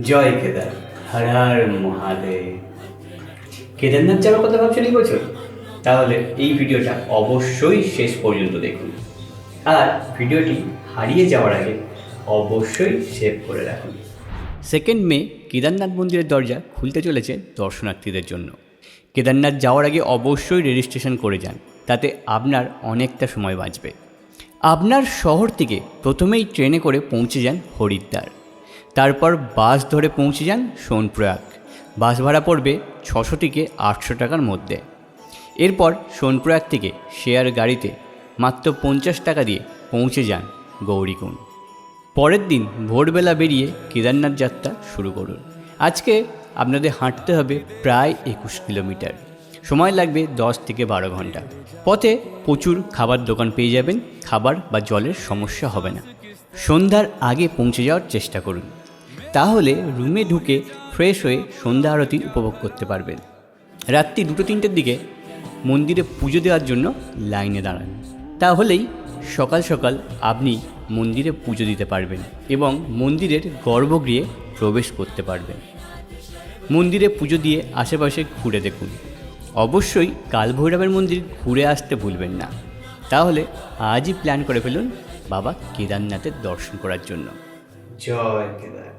জয় কেদার, হর হর মহাদেব। কেদারনাথ যাওয়ার কথা ভাবছেন এই বছর? তাহলে এই ভিডিওটা অবশ্যই শেষ পর্যন্ত দেখুন, আর ভিডিওটি হারিয়ে যাওয়ার আগে অবশ্যই সেভ করে রাখুন। 2 মে কেদারনাথ মন্দিরের দরজা খুলতে চলেছে দর্শনার্থীদের জন্য। কেদারনাথ যাওয়ার আগে অবশ্যই রেজিস্ট্রেশন করে যান, তাতে আপনার অনেকটা সময় বাঁচবে। আপনার শহর থেকে প্রথমেই ট্রেনে করে পৌঁছে যান হরিদ্বার, তারপর বাস ধরে পৌঁছে যান সোনপ্রয়াগ। বাস ভাড়া পড়বে 600 থেকে 800 টাকার মধ্যে। এরপর সোনপ্রয়াগ থেকে শেয়ার গাড়িতে মাত্র 50 টাকা দিয়ে পৌঁছে যান গৌরীকুণ্ড। পরের দিন ভোরবেলা বেরিয়ে কেদারনাথ যাত্রা শুরু করুন। আজকে আপনাদের হাঁটতে হবে প্রায় 21 কিলোমিটার, সময় লাগবে 10 থেকে 12 ঘন্টা। পথে প্রচুর খাবার দোকান পেয়ে যাবেন, খাবার বা জলের সমস্যা হবে না। সন্ধ্যার আগে পৌঁছে যাওয়ার চেষ্টা করুন, তাহলে রুমে ঢুকে ফ্রেশ হয়ে সন্ধ্যা আরতি উপভোগ করতে পারবেন। রাত্রি 2-3টের দিকে মন্দিরে পুজো দেওয়ার জন্য লাইনে দাঁড়ান, তাহলেই সকাল সকাল আপনি মন্দিরে পুজো দিতে পারবেন এবং মন্দিরের গর্ভগৃহে প্রবেশ করতে পারবেন। মন্দিরে পুজো দিয়ে আশেপাশে ঘুরে দেখুন। অবশ্যই কালভৈরবের মন্দির ঘুরে আসতে ভুলবেন না। তাহলে আজই প্ল্যান করে ফেলুন বাবা কেদারনাথের দর্শন করার জন্য। জয় কেদার।